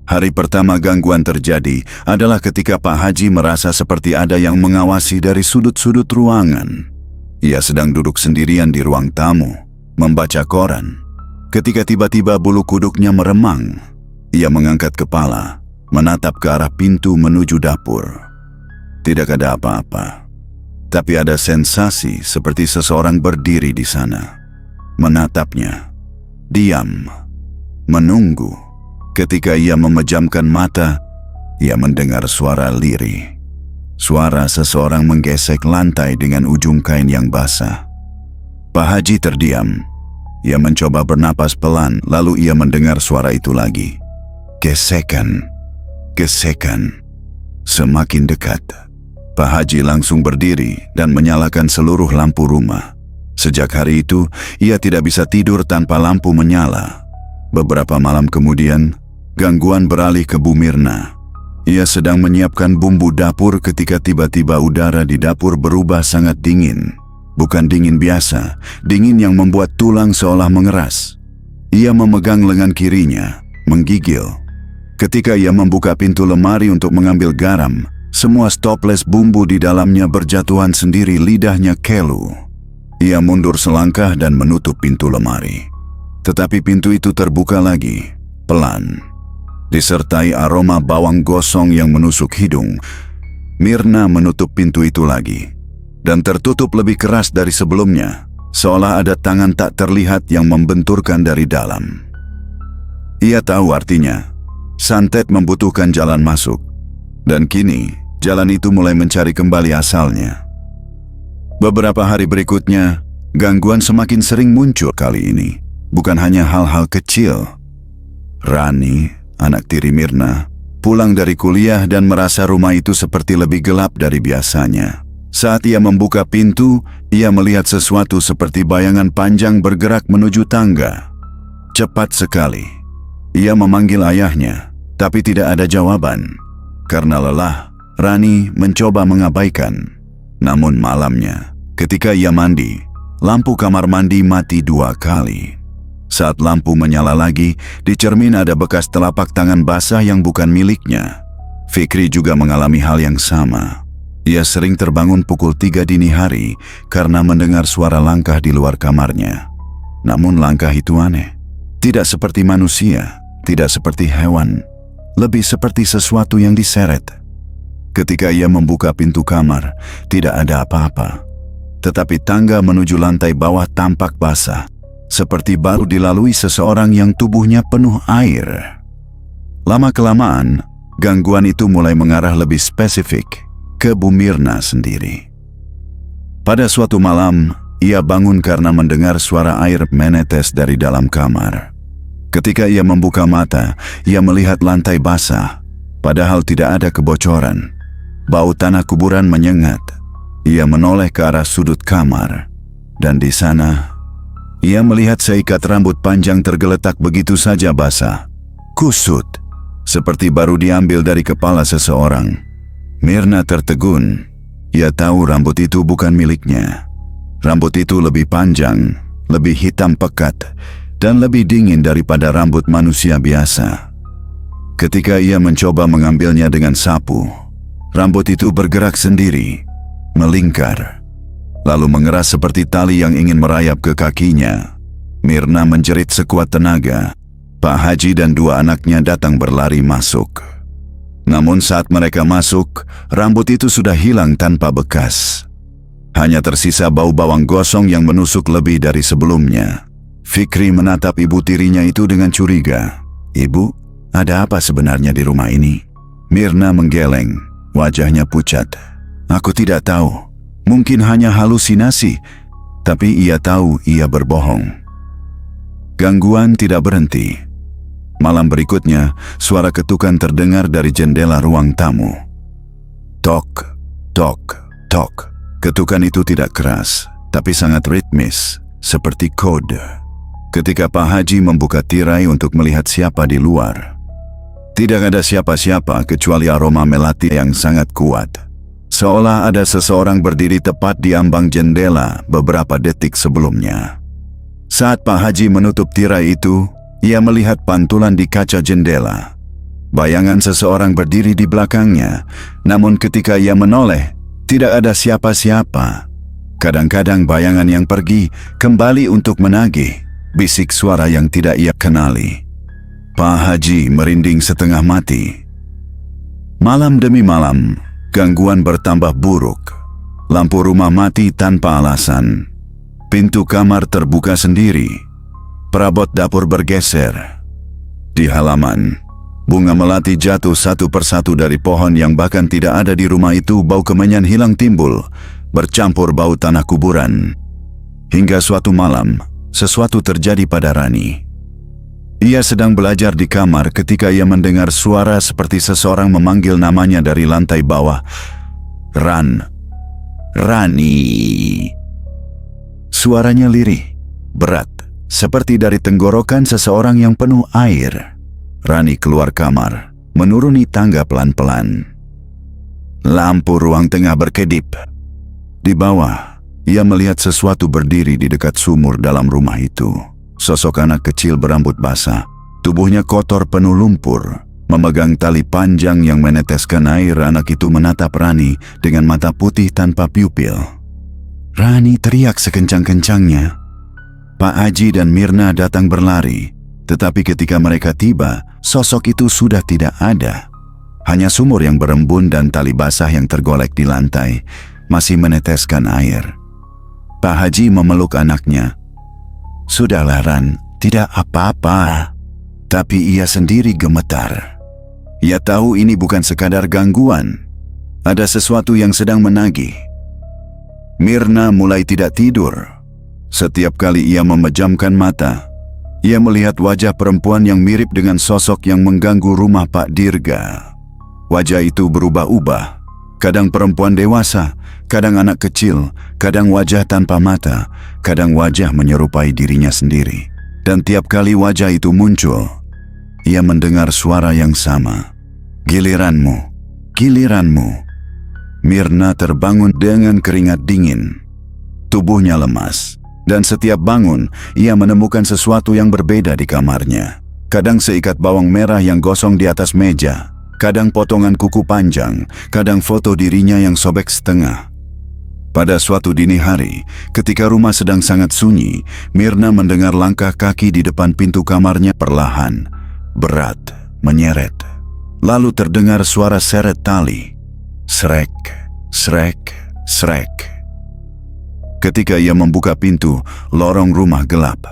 Hari pertama gangguan terjadi adalah ketika Pak Haji merasa seperti ada yang mengawasi dari sudut-sudut ruangan. Ia sedang duduk sendirian di ruang tamu, membaca koran. Ketika tiba-tiba bulu kuduknya meremang, ia mengangkat kepala, menatap ke arah pintu menuju dapur. Tidak ada apa-apa, tapi ada sensasi seperti seseorang berdiri di sana, menatapnya, diam, menunggu. Ketika ia memejamkan mata, ia mendengar suara lirih. Suara seseorang menggesek lantai dengan ujung kain yang basah. Pak Haji terdiam. Ia mencoba bernapas pelan, lalu ia mendengar suara itu lagi. Gesekan, gesekan, semakin dekat. Pak Haji langsung berdiri dan menyalakan seluruh lampu rumah. Sejak hari itu, ia tidak bisa tidur tanpa lampu menyala. Beberapa malam kemudian, gangguan beralih ke Bu Mirna. Ia sedang menyiapkan bumbu dapur ketika tiba-tiba udara di dapur berubah sangat dingin. Bukan dingin biasa, dingin yang membuat tulang seolah mengeras. Ia memegang lengan kirinya, menggigil. Ketika ia membuka pintu lemari untuk mengambil garam, semua stoples bumbu di dalamnya berjatuhan sendiri, lidahnya kelu. Ia mundur selangkah dan menutup pintu lemari. Tetapi pintu itu terbuka lagi, pelan. Disertai aroma bawang gosong yang menusuk hidung, Mirna menutup pintu itu lagi. Dan tertutup lebih keras dari sebelumnya, seolah ada tangan tak terlihat yang membenturkan dari dalam. Ia tahu artinya, santet membutuhkan jalan masuk. Dan kini, jalan itu mulai mencari kembali asalnya. Beberapa hari berikutnya, gangguan semakin sering muncul kali ini. Bukan hanya hal-hal kecil. Rani, anak tiri Mirna, pulang dari kuliah dan merasa rumah itu seperti lebih gelap dari biasanya. Saat ia membuka pintu, ia melihat sesuatu seperti bayangan panjang bergerak menuju tangga. Cepat sekali. Ia memanggil ayahnya, tapi tidak ada jawaban. Karena lelah, Rani mencoba mengabaikan. Namun malamnya, ketika ia mandi, lampu kamar mandi mati 2 kali. Saat lampu menyala lagi, di cermin ada bekas telapak tangan basah yang bukan miliknya. Fikri juga mengalami hal yang sama. Ia sering terbangun pukul 3 dini hari karena mendengar suara langkah di luar kamarnya. Namun langkah itu aneh. Tidak seperti manusia, tidak seperti hewan, lebih seperti sesuatu yang diseret. Ketika ia membuka pintu kamar, tidak ada apa-apa. Tetapi tangga menuju lantai bawah tampak basah, seperti baru dilalui seseorang yang tubuhnya penuh air. Lama-kelamaan, gangguan itu mulai mengarah lebih spesifik ke Bu Mirna sendiri. Pada suatu malam, ia bangun karena mendengar suara air menetes dari dalam kamar. Ketika ia membuka mata, ia melihat lantai basah, padahal tidak ada kebocoran. Bau tanah kuburan menyengat. Ia menoleh ke arah sudut kamar, dan di sana ia melihat seikat rambut panjang tergeletak begitu saja basah, kusut, seperti baru diambil dari kepala seseorang. Mirna tertegun. Ia tahu rambut itu bukan miliknya. Rambut itu lebih panjang, lebih hitam pekat, dan lebih dingin daripada rambut manusia biasa. Ketika ia mencoba mengambilnya dengan sapu, rambut itu bergerak sendiri, melingkar, lalu mengeras seperti tali yang ingin merayap ke kakinya. Mirna menjerit sekuat tenaga. Pak Haji dan 2 anaknya datang berlari masuk. Namun saat mereka masuk, rambut itu sudah hilang tanpa bekas. Hanya tersisa bau bawang gosong yang menusuk lebih dari sebelumnya. Fikri menatap ibu tirinya itu dengan curiga. "Ibu, ada apa sebenarnya di rumah ini?" Mirna menggeleng, wajahnya pucat. "Aku tidak tahu. Mungkin hanya halusinasi." Tapi ia tahu ia berbohong. Gangguan tidak berhenti. Malam berikutnya, suara ketukan terdengar dari jendela ruang tamu. Tok, tok, tok. Ketukan itu tidak keras, tapi sangat ritmis, seperti kode. Ketika Pak Haji membuka tirai untuk melihat siapa di luar, tidak ada siapa-siapa kecuali aroma melati yang sangat kuat. seolah ada seseorang berdiri tepat di ambang jendela beberapa detik sebelumnya. Saat Pak Haji menutup tirai itu, ia melihat pantulan di kaca jendela. Bayangan seseorang berdiri di belakangnya, namun ketika ia menoleh, tidak ada siapa-siapa. Kadang-kadang bayangan yang pergi kembali untuk menagih, bisik suara yang tidak ia kenali. Pak Haji merinding setengah mati. Malam demi malam, gangguan bertambah buruk. Lampu rumah mati tanpa alasan. Pintu kamar terbuka sendiri. Perabot dapur bergeser. Di halaman, bunga melati jatuh satu persatu dari pohon yang bahkan tidak ada di rumah itu. Bau kemenyan hilang timbul, bercampur bau tanah kuburan. Hingga suatu malam, sesuatu terjadi pada Rani. Ia sedang belajar di kamar ketika ia mendengar suara seperti seseorang memanggil namanya dari lantai bawah. Rani. Suaranya lirih, berat, seperti dari tenggorokan seseorang yang penuh air. Rani keluar kamar, menuruni tangga pelan-pelan. Lampu ruang tengah berkedip. Di bawah, ia melihat sesuatu berdiri di dekat sumur dalam rumah itu. Sosok anak kecil berambut basah, tubuhnya kotor penuh lumpur, memegang tali panjang yang meneteskan air. Anak itu menatap Rani dengan mata putih tanpa pupil. Rani teriak sekencang-kencangnya. Pak Haji dan Mirna datang berlari, tetapi ketika mereka tiba, sosok itu sudah tidak ada. Hanya sumur yang berembun dan tali basah yang tergolek di lantai masih meneteskan air. Pak Haji memeluk anaknya. "Sudahlah Ran, tidak apa-apa." Tapi ia sendiri gemetar. Ia tahu ini bukan sekadar gangguan. Ada sesuatu yang sedang menagih. Mirna mulai tidak tidur. Setiap kali ia memejamkan mata, ia melihat wajah perempuan yang mirip dengan sosok yang mengganggu rumah Pak Dirga. Wajah itu berubah-ubah. Kadang perempuan dewasa, kadang anak kecil, kadang wajah tanpa mata, kadang wajah menyerupai dirinya sendiri. Dan tiap kali wajah itu muncul, ia mendengar suara yang sama. "Giliranmu, giliranmu." Mirna terbangun dengan keringat dingin. Tubuhnya lemas, dan setiap bangun, ia menemukan sesuatu yang berbeda di kamarnya. Kadang seikat bawang merah yang gosong di atas meja, kadang potongan kuku panjang, kadang foto dirinya yang sobek setengah. Pada suatu dini hari, ketika rumah sedang sangat sunyi, Mirna mendengar langkah kaki di depan pintu kamarnya perlahan, berat, menyeret. Lalu terdengar suara seret tali. Srek, srek, srek. Ketika ia membuka pintu, lorong rumah gelap.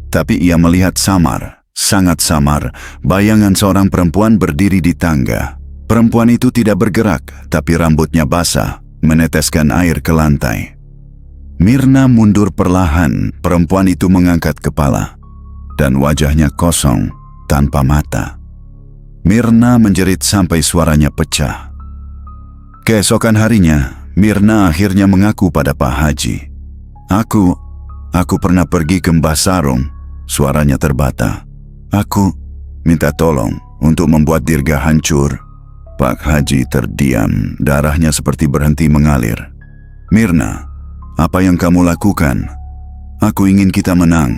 Tapi ia melihat samar, sangat samar, bayangan seorang perempuan berdiri di tangga. Perempuan itu tidak bergerak, tapi rambutnya basah, meneteskan air ke lantai. Mirna mundur perlahan. Perempuan itu mengangkat kepala, dan wajahnya kosong, tanpa mata. Mirna menjerit sampai suaranya pecah. Keesokan harinya, Mirna akhirnya mengaku pada Pak Haji. Aku pernah pergi ke Mbah Sarung." Suaranya terbata. "Aku minta tolong untuk membuat Dirga hancur." Pak Haji terdiam, darahnya seperti berhenti mengalir. "Mirna, apa yang kamu lakukan? Aku ingin kita menang.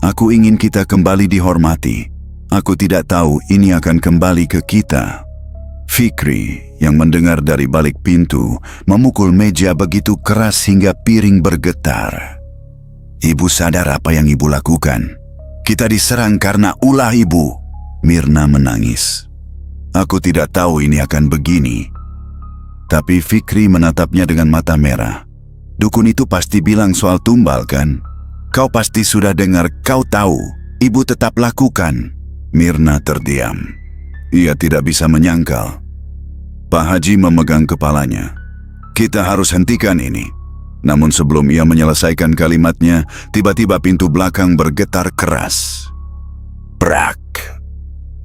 Aku ingin kita kembali dihormati. Aku tidak tahu ini akan kembali ke kita." Fikri yang mendengar dari balik pintu memukul meja begitu keras hingga piring bergetar. "Ibu sadar apa yang ibu lakukan? Kita diserang karena ulah ibu." Mirna menangis. "Aku tidak tahu ini akan begini." Tapi Fikri menatapnya dengan mata merah. "Dukun itu pasti bilang soal tumbal kan? Kau pasti sudah dengar, kau tahu. Ibu tetap lakukan." Mirna terdiam. Ia tidak bisa menyangkal. Pak Haji memegang kepalanya. "Kita harus hentikan ini." Namun sebelum ia menyelesaikan kalimatnya, tiba-tiba pintu belakang bergetar keras. Brak,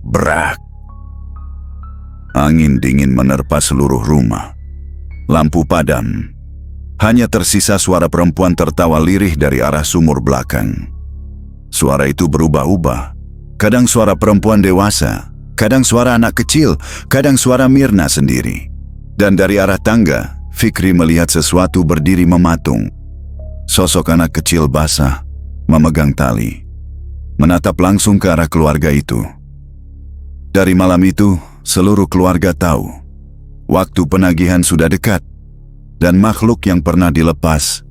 brak. Angin dingin menerpa seluruh rumah. Lampu padam. Hanya tersisa suara perempuan tertawa lirih dari arah sumur belakang. Suara itu berubah-ubah. Kadang suara perempuan dewasa, kadang suara anak kecil, kadang suara Mirna sendiri. Dan dari arah tangga, Fikri melihat sesuatu berdiri mematung. Sosok anak kecil basah, memegang tali, menatap langsung ke arah keluarga itu. Dari malam itu, seluruh keluarga tahu waktu penagihan sudah dekat, dan makhluk yang pernah dilepas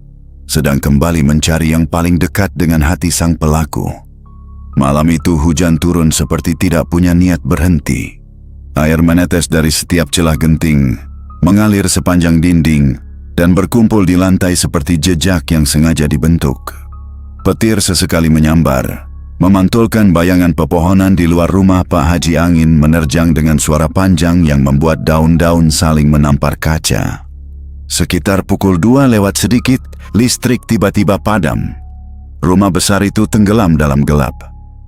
sedang kembali mencari yang paling dekat dengan hati sang pelaku. Malam itu hujan turun seperti tidak punya niat berhenti. Air menetes dari setiap celah genting, mengalir sepanjang dinding, dan berkumpul di lantai seperti jejak yang sengaja dibentuk. Petir sesekali menyambar, memantulkan bayangan pepohonan di luar rumah Pak Haji. Angin menerjang dengan suara panjang yang membuat daun-daun saling menampar kaca. Sekitar pukul 2 lewat sedikit, listrik tiba-tiba padam. Rumah besar itu tenggelam dalam gelap.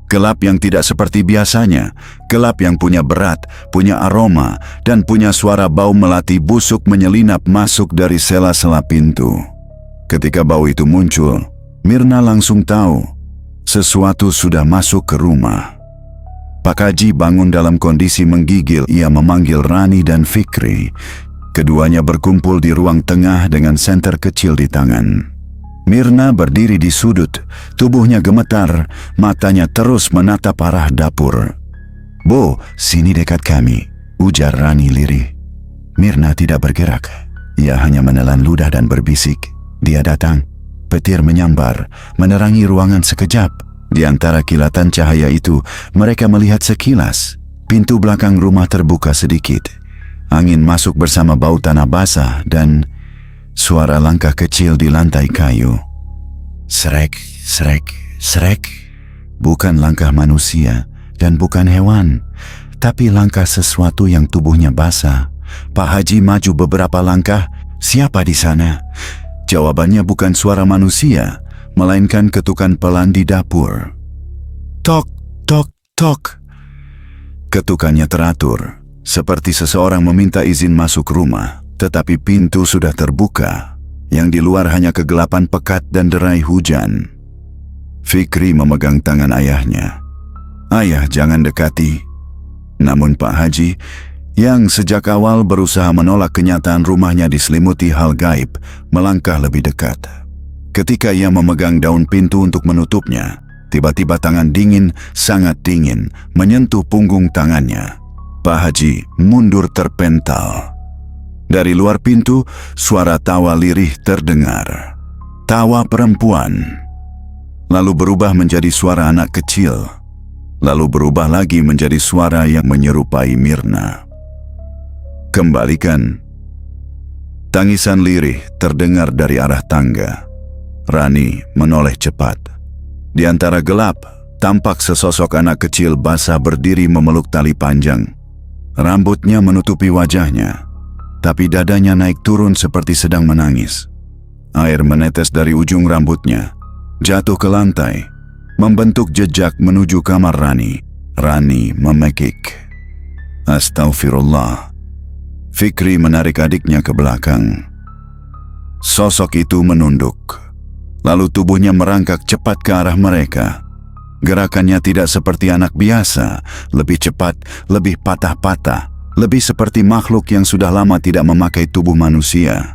Gelap yang tidak seperti biasanya, gelap yang punya berat, punya aroma, dan punya suara bau melati busuk menyelinap masuk dari sela-sela pintu. Ketika bau itu muncul, Mirna langsung tahu sesuatu sudah masuk ke rumah. Pak Haji bangun dalam kondisi menggigil. Ia memanggil Rani dan Fikri. Keduanya berkumpul di ruang tengah dengan senter kecil di tangan. Mirna berdiri di sudut, tubuhnya gemetar, matanya terus menatap arah dapur. "Bu, sini dekat kami," ujar Rani lirih. Mirna tidak bergerak. Ia hanya menelan ludah dan berbisik, "Dia datang." Petir menyambar, menerangi ruangan sekejap. Di antara kilatan cahaya itu, mereka melihat sekilas. Pintu belakang rumah terbuka sedikit. Angin masuk bersama bau tanah basah dan suara langkah kecil di lantai kayu. Srek, srek, srek. Bukan langkah manusia dan bukan hewan, tapi langkah sesuatu yang tubuhnya basah. Pak Haji maju beberapa langkah. "Siapa di sana?" Jawabannya bukan suara manusia, melainkan ketukan pelan di dapur. Tok, tok, tok. Ketukannya teratur, seperti seseorang meminta izin masuk rumah. Tetapi pintu sudah terbuka. Yang di luar hanya kegelapan pekat dan derai hujan. Fikri memegang tangan ayahnya. "Ayah, jangan dekati." Namun Pak Haji, yang sejak awal berusaha menolak kenyataan rumahnya diselimuti hal gaib, melangkah lebih dekat. Ketika ia memegang daun pintu untuk menutupnya, tiba-tiba tangan dingin, sangat dingin, menyentuh punggung tangannya. Pak Haji mundur terpental. Dari luar pintu, suara tawa lirih terdengar. Tawa perempuan. Lalu berubah menjadi suara anak kecil. Lalu berubah lagi menjadi suara yang menyerupai Mirna. "Kembalikan." Tangisan lirih terdengar dari arah tangga. Rani menoleh cepat. Di antara gelap, tampak sesosok anak kecil basah berdiri memeluk tali panjang. Rambutnya menutupi wajahnya, tapi dadanya naik turun seperti sedang menangis. Air menetes dari ujung rambutnya, jatuh ke lantai, membentuk jejak menuju kamar Rani. Rani memekik. "Astaghfirullah." Fikri menarik adiknya ke belakang. Sosok itu menunduk, lalu tubuhnya merangkak cepat ke arah mereka. Gerakannya tidak seperti anak biasa, lebih cepat, lebih patah-patah, lebih seperti makhluk yang sudah lama tidak memakai tubuh manusia.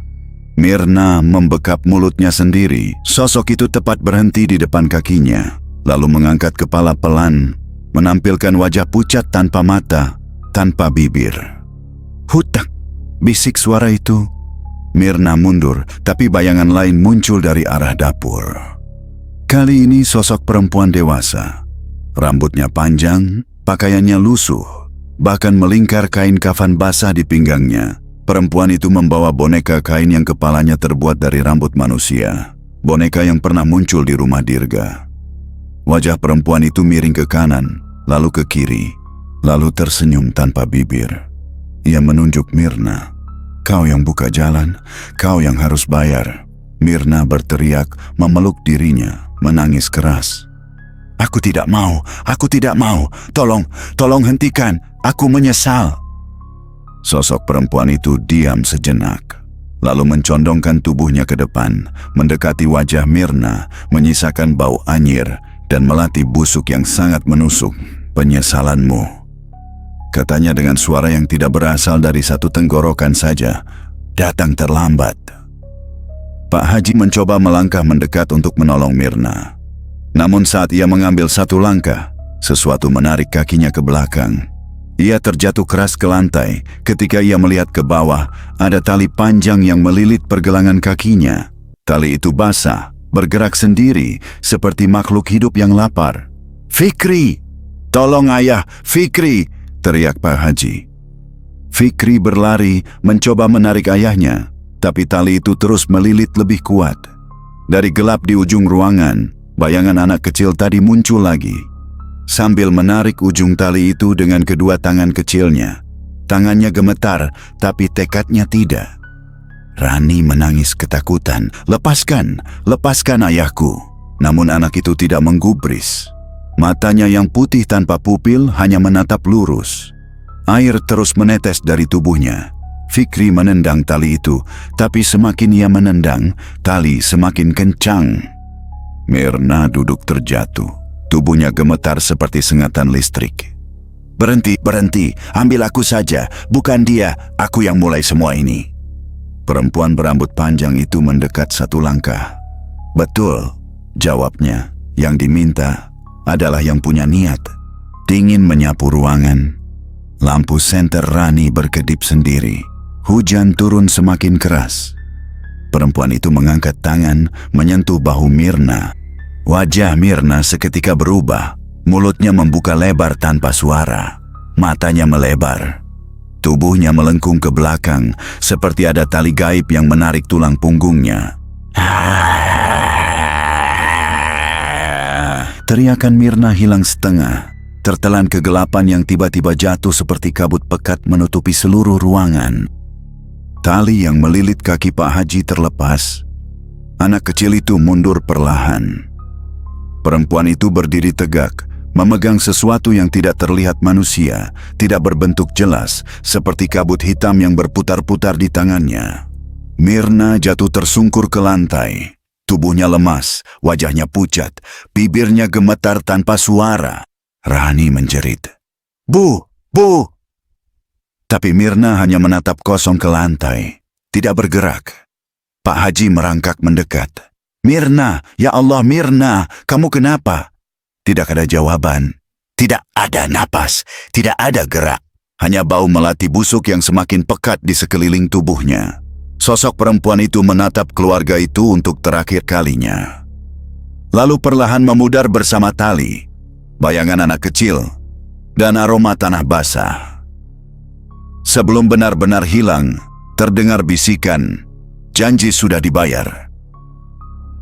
Mirna membekap mulutnya sendiri. Sosok itu tepat berhenti di depan kakinya, lalu mengangkat kepala pelan, menampilkan wajah pucat tanpa mata, tanpa bibir. "Hutak," bisik suara itu. Mirna mundur, tapi bayangan lain muncul dari arah dapur. Kali ini sosok perempuan dewasa. Rambutnya panjang, pakaiannya lusuh, bahkan melingkar kain kafan basah di pinggangnya. Perempuan itu membawa boneka kain yang kepalanya terbuat dari rambut manusia. Boneka yang pernah muncul di rumah Dirga. Wajah perempuan itu miring ke kanan, lalu ke kiri, lalu tersenyum tanpa bibir. Ia menunjuk Mirna. "Kau yang buka jalan, kau yang harus bayar." Mirna berteriak, memeluk dirinya, menangis keras. "Aku tidak mau, aku tidak mau. Tolong hentikan. Aku menyesal." Sosok perempuan itu diam sejenak, lalu mencondongkan tubuhnya ke depan, mendekati wajah Mirna, menyisakan bau anyir dan melati busuk yang sangat menusuk. "Penyesalanmu," katanya dengan suara yang tidak berasal dari satu tenggorokan saja, datang terlambat. Pak Haji mencoba melangkah mendekat untuk menolong Mirna. Namun saat ia mengambil satu langkah, sesuatu menarik kakinya ke belakang. Ia terjatuh keras ke lantai. Ketika ia melihat ke bawah, ada tali panjang yang melilit pergelangan kakinya. Tali itu basah, bergerak sendiri, seperti makhluk hidup yang lapar. "Fikri! Tolong ayah, Fikri!" teriak Pak Haji. Fikri berlari, mencoba menarik ayahnya, tapi tali itu terus melilit lebih kuat. Dari gelap di ujung ruangan, bayangan anak kecil tadi muncul lagi. Sambil menarik ujung tali itu dengan kedua tangan kecilnya. Tangannya gemetar, tapi tekadnya tidak. Rani menangis ketakutan. "Lepaskan, lepaskan ayahku." Namun anak itu tidak menggubris. Matanya yang putih tanpa pupil hanya menatap lurus. Air terus menetes dari tubuhnya. Fikri menendang tali itu, tapi semakin ia menendang, tali semakin kencang. Mirna duduk terjatuh. Tubuhnya gemetar seperti sengatan listrik. "Berhenti, berhenti, ambil aku saja, bukan dia, aku yang mulai semua ini." Perempuan berambut panjang itu mendekat satu langkah. "Betul," jawabnya, "yang diminta adalah yang punya niat." Dingin menyapu ruangan. Lampu senter Rani berkedip sendiri. Hujan turun semakin keras. Perempuan itu mengangkat tangan, menyentuh bahu Mirna. Wajah Mirna seketika berubah. Mulutnya membuka lebar tanpa suara. Matanya melebar. Tubuhnya melengkung ke belakang, seperti ada tali gaib yang menarik tulang punggungnya. Teriakan Mirna hilang setengah, tertelan kegelapan yang tiba-tiba jatuh seperti kabut pekat menutupi seluruh ruangan. Tali yang melilit kaki Pak Haji terlepas. Anak kecil itu mundur perlahan. Perempuan itu berdiri tegak, memegang sesuatu yang tidak terlihat manusia, tidak berbentuk jelas, seperti kabut hitam yang berputar-putar di tangannya. Mirna jatuh tersungkur ke lantai. Tubuhnya lemas, wajahnya pucat, bibirnya gemetar tanpa suara. Rani menjerit, "Bu! Bu!" Tapi Mirna hanya menatap kosong ke lantai, tidak bergerak. Pak Haji merangkak mendekat. "Mirna, ya Allah Mirna, kamu kenapa?" Tidak ada jawaban, tidak ada napas, tidak ada gerak. Hanya bau melati busuk yang semakin pekat di sekeliling tubuhnya. Sosok perempuan itu menatap keluarga itu untuk terakhir kalinya. Lalu perlahan memudar bersama tali, bayangan anak kecil, dan aroma tanah basah. Sebelum benar-benar hilang, terdengar bisikan, "Janji sudah dibayar."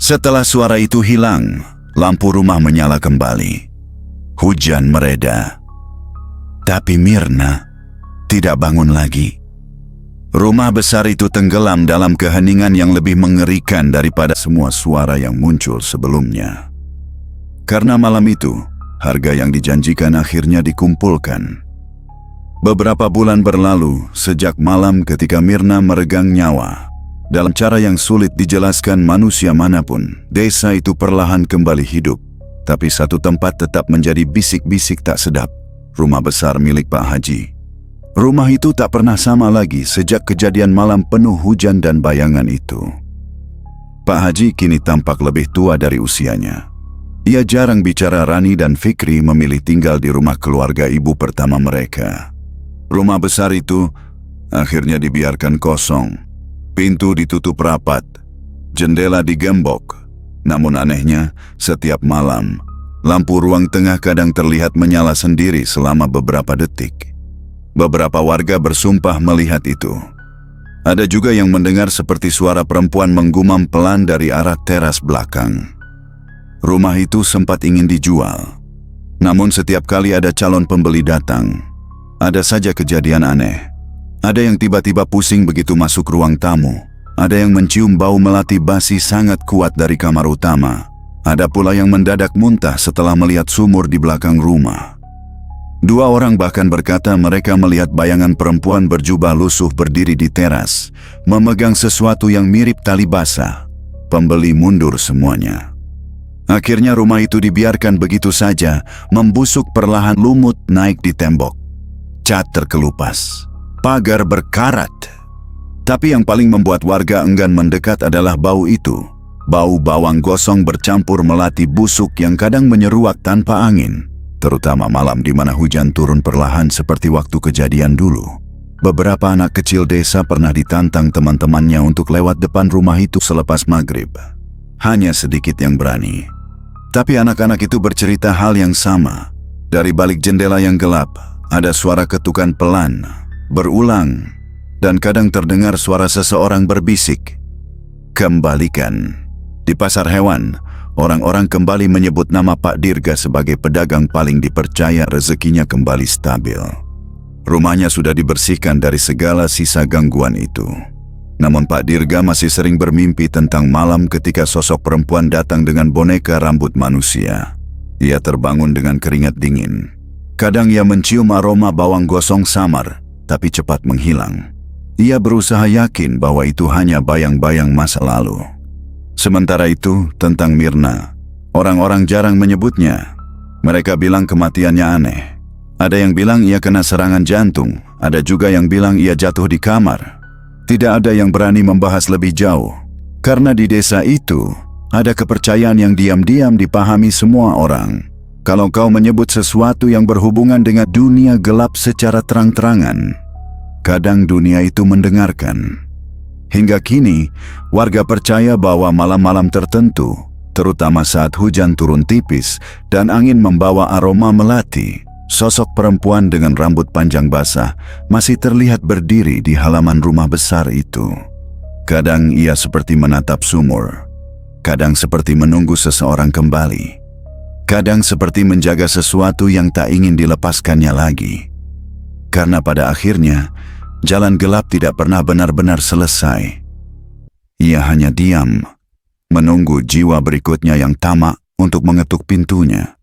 Setelah suara itu hilang, lampu rumah menyala kembali. Hujan mereda. Tapi Mirna tidak bangun lagi. Rumah besar itu tenggelam dalam keheningan yang lebih mengerikan daripada semua suara yang muncul sebelumnya. Karena malam itu, harga yang dijanjikan akhirnya dikumpulkan. Beberapa bulan berlalu sejak malam ketika Mirna meregang nyawa. Dalam cara yang sulit dijelaskan manusia manapun, desa itu perlahan kembali hidup. Tapi satu tempat tetap menjadi bisik-bisik tak sedap. Rumah besar milik Pak Haji. Rumah itu tak pernah sama lagi sejak kejadian malam penuh hujan dan bayangan itu. Pak Haji kini tampak lebih tua dari usianya. Ia jarang bicara. Rani dan Fikri memilih tinggal di rumah keluarga ibu pertama mereka. Rumah besar itu akhirnya dibiarkan kosong. Pintu ditutup rapat, jendela digembok. Namun anehnya, setiap malam, lampu ruang tengah kadang terlihat menyala sendiri selama beberapa detik. Beberapa warga bersumpah melihat itu. Ada juga yang mendengar seperti suara perempuan menggumam pelan dari arah teras belakang. Rumah itu sempat ingin dijual. Namun setiap kali ada calon pembeli datang, ada saja kejadian aneh. Ada yang tiba-tiba pusing begitu masuk ruang tamu. Ada yang mencium bau melati basi sangat kuat dari kamar utama. Ada pula yang mendadak muntah setelah melihat sumur di belakang rumah. 2 orang bahkan berkata mereka melihat bayangan perempuan berjubah lusuh berdiri di teras, memegang sesuatu yang mirip tali basah. Pembeli mundur semuanya. Akhirnya rumah itu dibiarkan begitu saja, membusuk perlahan. Lumut naik di tembok. Cat terkelupas. Pagar berkarat. Tapi yang paling membuat warga enggan mendekat adalah bau itu. Bau bawang gosong bercampur melati busuk yang kadang menyeruak tanpa angin, terutama malam di mana hujan turun perlahan seperti waktu kejadian dulu. Beberapa anak kecil desa pernah ditantang teman-temannya untuk lewat depan rumah itu selepas maghrib. Hanya sedikit yang berani. Tapi anak-anak itu bercerita hal yang sama. Dari balik jendela yang gelap, ada suara ketukan pelan, berulang, dan kadang terdengar suara seseorang berbisik, "Kembalikan." Di pasar hewan, orang-orang kembali menyebut nama Pak Dirga sebagai pedagang paling dipercaya rezekinya kembali stabil. Rumahnya sudah dibersihkan dari segala sisa gangguan itu. Namun Pak Dirga masih sering bermimpi tentang malam ketika sosok perempuan datang dengan boneka rambut manusia. Ia terbangun dengan keringat dingin. Kadang ia mencium aroma bawang gosong samar, tapi cepat menghilang. Ia berusaha yakin bahwa itu hanya bayang-bayang masa lalu. Sementara itu, tentang Mirna, orang-orang jarang menyebutnya. Mereka bilang kematiannya aneh. Ada yang bilang ia kena serangan jantung, ada juga yang bilang ia jatuh di kamar. Tidak ada yang berani membahas lebih jauh, karena di desa itu ada kepercayaan yang diam-diam dipahami semua orang. Kalau kau menyebut sesuatu yang berhubungan dengan dunia gelap secara terang-terangan, kadang dunia itu mendengarkan. Hingga kini, warga percaya bahwa malam-malam tertentu, terutama saat hujan turun tipis dan angin membawa aroma melati, sosok perempuan dengan rambut panjang basah masih terlihat berdiri di halaman rumah besar itu. Kadang ia seperti menatap sumur, kadang seperti menunggu seseorang kembali, kadang seperti menjaga sesuatu yang tak ingin dilepaskannya lagi. Karena pada akhirnya, jalan gelap tidak pernah benar-benar selesai. Ia hanya diam, menunggu jiwa berikutnya yang tamak untuk mengetuk pintunya.